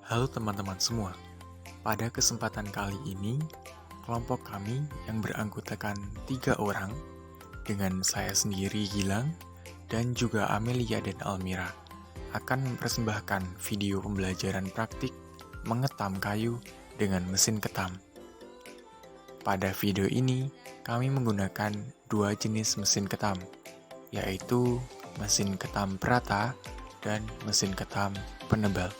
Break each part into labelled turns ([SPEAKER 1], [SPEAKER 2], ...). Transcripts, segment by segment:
[SPEAKER 1] Halo teman-teman semua, pada kesempatan kali ini, kelompok kami yang beranggotakan 3 orang, dengan saya sendiri Gilang, dan juga Amelia dan Almira, akan mempersembahkan video pembelajaran praktik mengetam kayu dengan mesin ketam. Pada video ini, kami menggunakan 2 jenis mesin ketam, yaitu mesin ketam perata dan mesin ketam penebal.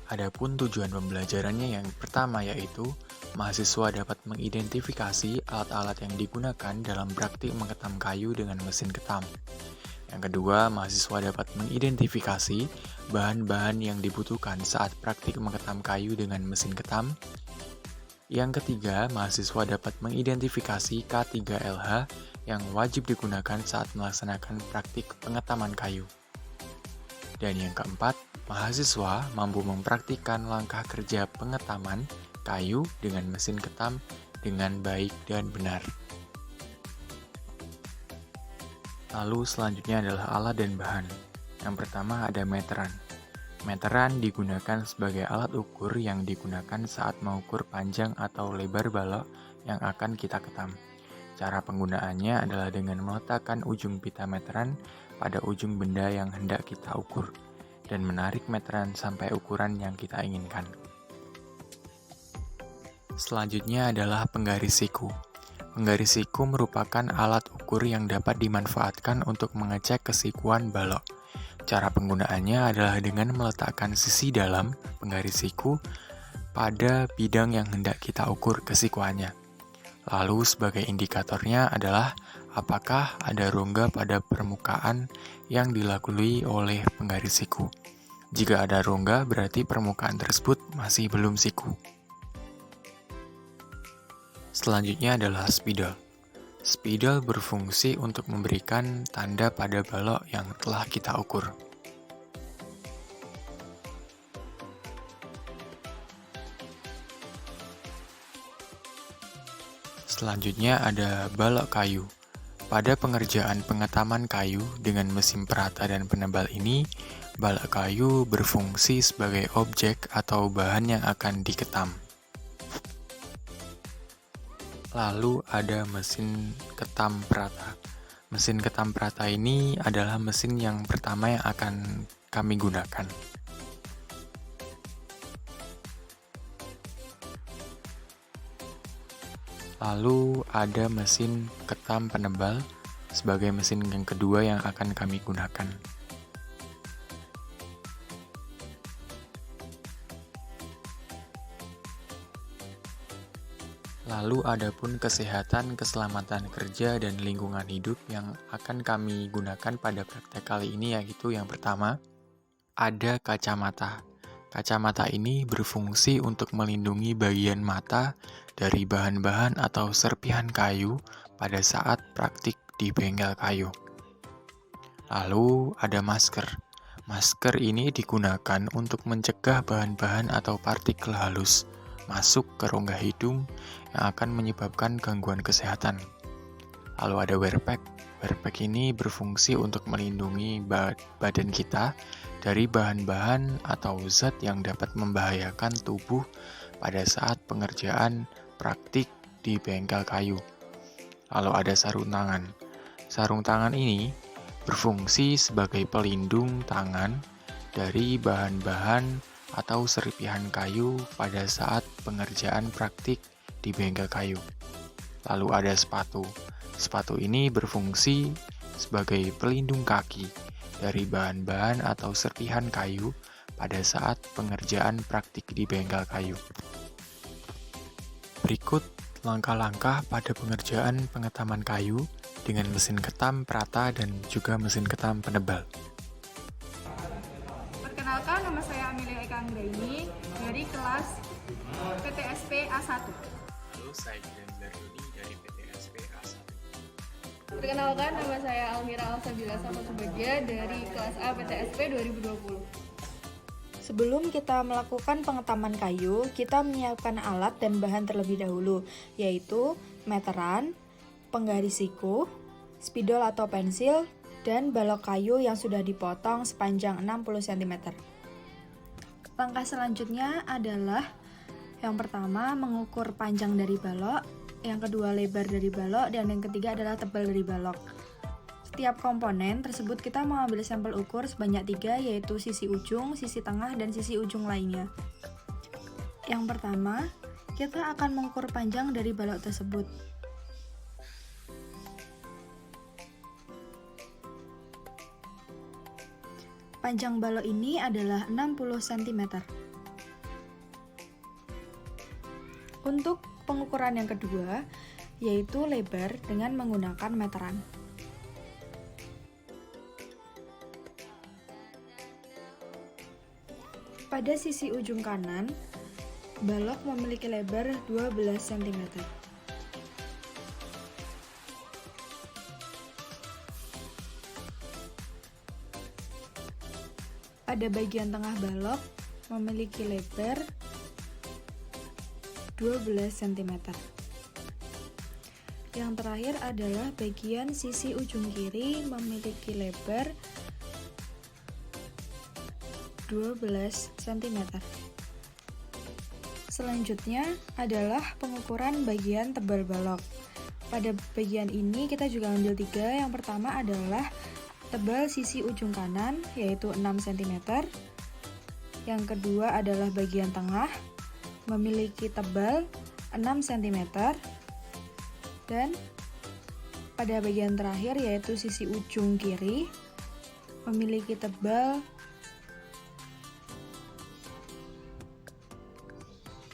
[SPEAKER 1] Adapun tujuan pembelajarannya yang pertama yaitu mahasiswa dapat mengidentifikasi alat-alat yang digunakan dalam praktik mengetam kayu dengan mesin ketam. Yang kedua, mahasiswa dapat mengidentifikasi bahan-bahan yang dibutuhkan saat praktik mengetam kayu dengan mesin ketam. Yang ketiga, mahasiswa dapat mengidentifikasi K3LH yang wajib digunakan saat melaksanakan praktik pengetaman kayu. Dan yang keempat, mahasiswa mampu mempraktikkan langkah kerja pengetaman kayu dengan mesin ketam dengan baik dan benar. Lalu selanjutnya adalah alat dan bahan. Yang pertama ada meteran. Meteran digunakan sebagai alat ukur yang digunakan saat mengukur panjang atau lebar balok yang akan kita ketam. Cara penggunaannya adalah dengan meletakkan ujung pita meteran pada ujung benda yang hendak kita ukur, dan menarik meteran sampai ukuran yang kita inginkan. Selanjutnya adalah penggaris siku. Penggaris siku merupakan alat ukur yang dapat dimanfaatkan untuk mengecek kesikuan balok. Cara penggunaannya adalah dengan meletakkan sisi dalam penggaris siku pada bidang yang hendak kita ukur kesikuannya. Lalu sebagai indikatornya adalah apakah ada rongga pada permukaan yang dilalui oleh penggaris siku. Jika ada rongga, berarti permukaan tersebut masih belum siku. Selanjutnya adalah spidol. Spidol berfungsi untuk memberikan tanda pada balok yang telah kita ukur. Selanjutnya ada balok kayu. Pada pengerjaan pengetaman kayu dengan mesin perata dan penebal ini, balok kayu berfungsi sebagai objek atau bahan yang akan diketam. Lalu ada mesin ketam perata. Mesin ketam perata ini adalah mesin yang pertama yang akan kami gunakan. Lalu ada mesin ketam penebal sebagai mesin yang kedua yang akan kami gunakan. Lalu adapun kesehatan, keselamatan kerja, dan lingkungan hidup yang akan kami gunakan pada praktek kali ini yaitu yang pertama, ada kacamata. Kacamata ini berfungsi untuk melindungi bagian mata dari bahan-bahan atau serpihan kayu pada saat praktik di bengkel kayu. Lalu ada masker. Masker ini digunakan untuk mencegah bahan-bahan atau partikel halus masuk ke rongga hidung yang akan menyebabkan gangguan kesehatan. Lalu ada wearpack. Wearpack ini berfungsi untuk melindungi badan kita dari bahan-bahan atau zat yang dapat membahayakan tubuh pada saat pengerjaan praktik di bengkel kayu. Lalu ada sarung tangan. Sarung tangan ini berfungsi sebagai pelindung tangan dari bahan-bahan atau serpihan kayu pada saat pengerjaan praktik di bengkel kayu. Lalu ada sepatu. Sepatu ini berfungsi sebagai pelindung kaki dari bahan-bahan atau serpihan kayu pada saat pengerjaan praktik di bengkel kayu. Berikut langkah-langkah pada pengerjaan pengetaman kayu dengan mesin ketam perata dan juga mesin ketam penebal.
[SPEAKER 2] Perkenalkan, nama saya Amelia Eka Anggraini dari kelas PTSP A1.
[SPEAKER 1] Halo, saya Gilang Zardoni dari PTSP A1.
[SPEAKER 2] Perkenalkan, nama saya Almira Alsabila Samasubagia dari kelas A PTSP 2020.
[SPEAKER 3] Sebelum kita melakukan pengetaman kayu, kita menyiapkan alat dan bahan terlebih dahulu, yaitu meteran, penggaris siku, spidol atau pensil, dan balok kayu yang sudah dipotong sepanjang 60 cm. Langkah selanjutnya adalah yang pertama mengukur panjang dari balok, yang kedua lebar dari balok, dan yang ketiga adalah tebal dari balok. Setiap komponen tersebut kita mengambil sampel ukur sebanyak 3, yaitu sisi ujung, sisi tengah, dan sisi ujung lainnya. Yang pertama, kita akan mengukur panjang dari balok tersebut. Panjang balok ini adalah 60 cm. Untuk pengukuran yang kedua, yaitu lebar dengan menggunakan meteran. Pada sisi ujung kanan, balok memiliki lebar 12 cm. Pada bagian tengah balok memiliki lebar 12 cm. Yang terakhir adalah bagian sisi ujung kiri memiliki lebar 12 cm. Selanjutnya adalah pengukuran bagian tebal balok. Pada bagian ini kita juga ambil 3. Yang pertama adalah tebal sisi ujung kanan, yaitu 6 cm. Yang kedua adalah bagian tengah, memiliki tebal 6 cm. Dan pada bagian terakhir, yaitu sisi ujung kiri, memiliki tebal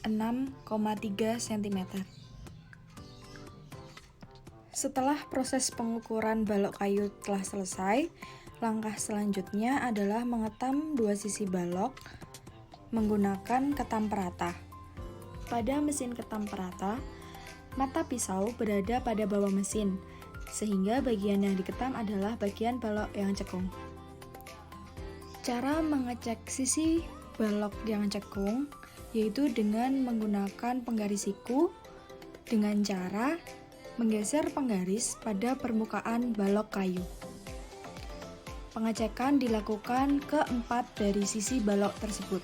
[SPEAKER 3] 6,3 cm. Setelah proses pengukuran balok kayu telah selesai, langkah selanjutnya adalah mengetam dua sisi balok menggunakan ketam perata. Pada mesin ketam perata, mata pisau berada pada bawah mesin, sehingga bagian yang diketam adalah bagian balok yang cekung. Cara mengecek sisi balok yang cekung yaitu dengan menggunakan penggaris siku dengan cara menggeser penggaris pada permukaan balok kayu. Pengecekan dilakukan ke 4 dari sisi balok tersebut.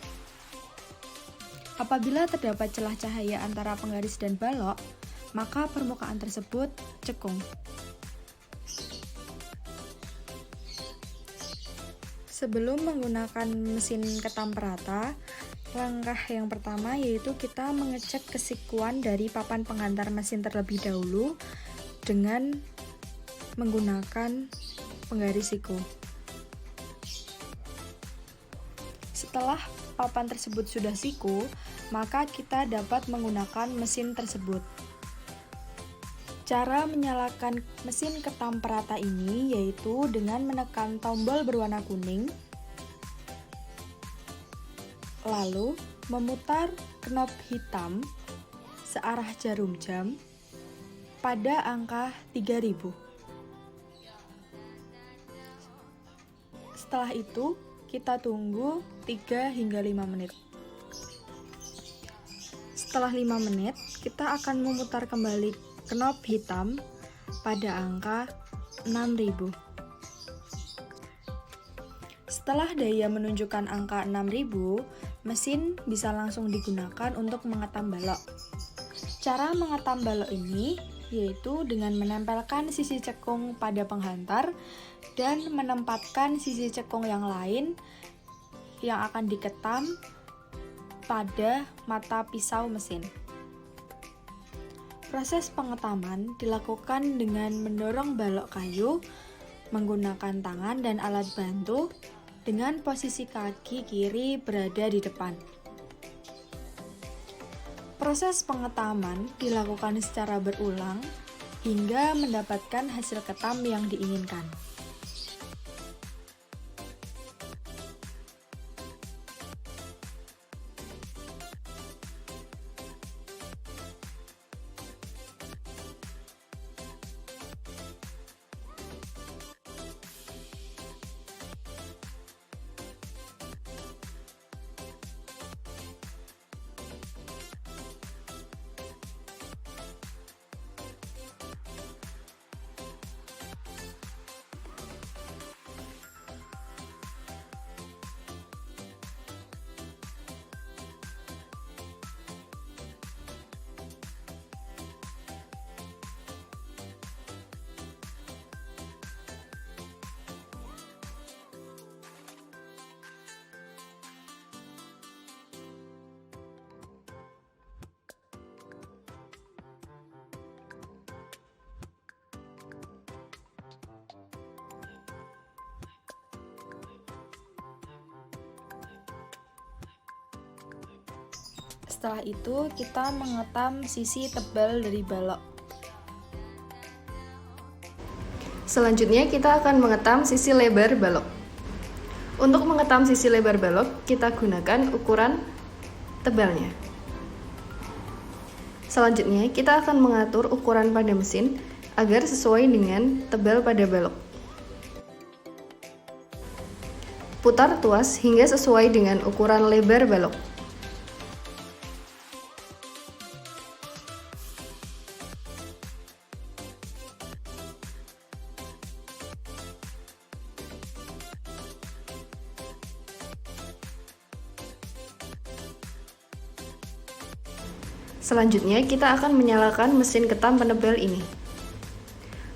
[SPEAKER 3] Apabila terdapat celah cahaya antara penggaris dan balok, maka permukaan tersebut cekung. Sebelum menggunakan mesin ketam perata, langkah yang pertama yaitu kita mengecek kesikuan dari papan penghantar mesin terlebih dahulu dengan menggunakan penggaris siku. Setelah papan tersebut sudah siku, maka kita dapat menggunakan mesin tersebut. Cara menyalakan mesin ketam perata ini yaitu dengan menekan tombol berwarna kuning, lalu memutar knob hitam searah jarum jam pada angka 3000. Setelah itu, kita tunggu 3 hingga 5 menit. Setelah 5 menit, kita akan memutar kembali knob hitam pada angka 6000. Setelah daya menunjukkan angka 6000, mesin bisa langsung digunakan untuk mengetam balok. Cara mengetam balok ini yaitu dengan menempelkan sisi cekung pada penghantar dan menempatkan sisi cekung yang lain yang akan diketam pada mata pisau mesin. Proses pengetaman dilakukan dengan mendorong balok kayu menggunakan tangan dan alat bantu dengan posisi kaki kiri berada di depan. Proses pengetaman dilakukan secara berulang hingga mendapatkan hasil ketam yang diinginkan. Setelah itu kita mengetam sisi tebal dari balok.
[SPEAKER 2] Selanjutnya kita akan mengetam sisi lebar balok. Untuk mengetam sisi lebar balok, kita gunakan ukuran tebalnya. Selanjutnya kita akan mengatur ukuran pada mesin agar sesuai dengan tebal pada balok. Putar tuas hingga sesuai dengan ukuran lebar balok. Selanjutnya kita akan menyalakan mesin ketam penebal ini.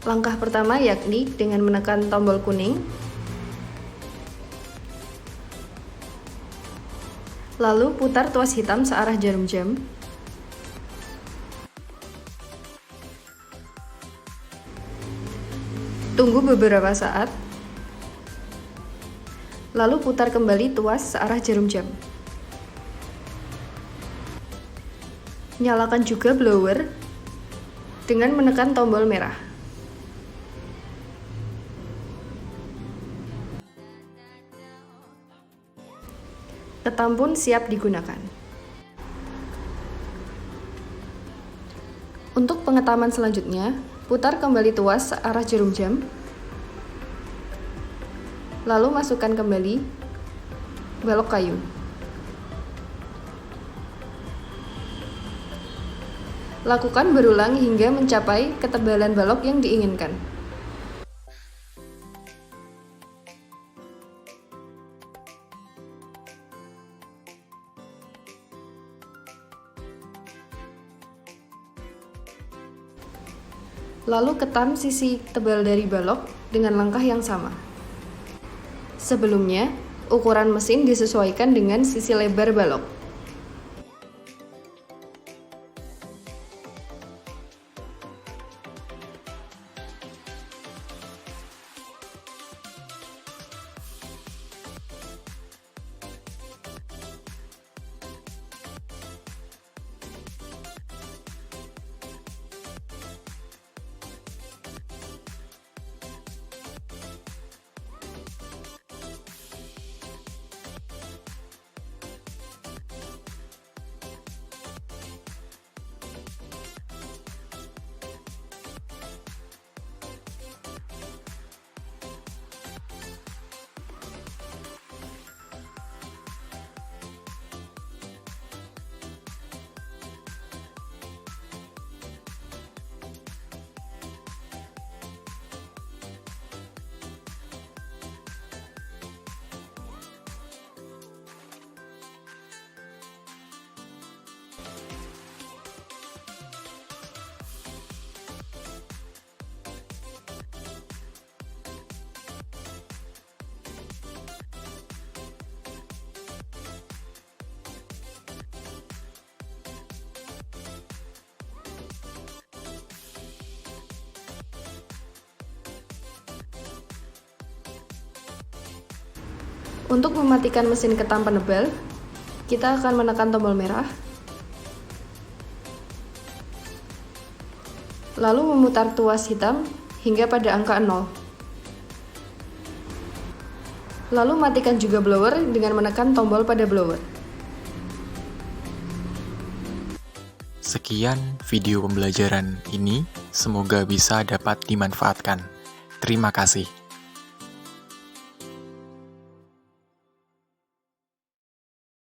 [SPEAKER 2] Langkah pertama yakni dengan menekan tombol kuning, lalu putar tuas hitam searah jarum jam. Tunggu beberapa saat, lalu putar kembali tuas searah jarum jam. Nyalakan juga blower dengan menekan tombol merah. Ketam pun siap digunakan. Untuk pengetaman selanjutnya, putar kembali tuas searah jarum jam, lalu masukkan kembali balok kayu. Lakukan berulang hingga mencapai ketebalan balok yang diinginkan. Lalu ketam sisi tebal dari balok dengan langkah yang sama. Sebelumnya, ukuran mesin disesuaikan dengan sisi lebar balok. Untuk mematikan mesin ketam penebal, kita akan menekan tombol merah, lalu memutar tuas hitam hingga pada angka 0. Lalu matikan juga blower dengan menekan tombol pada blower.
[SPEAKER 1] Sekian video pembelajaran ini, semoga bisa dapat dimanfaatkan. Terima kasih.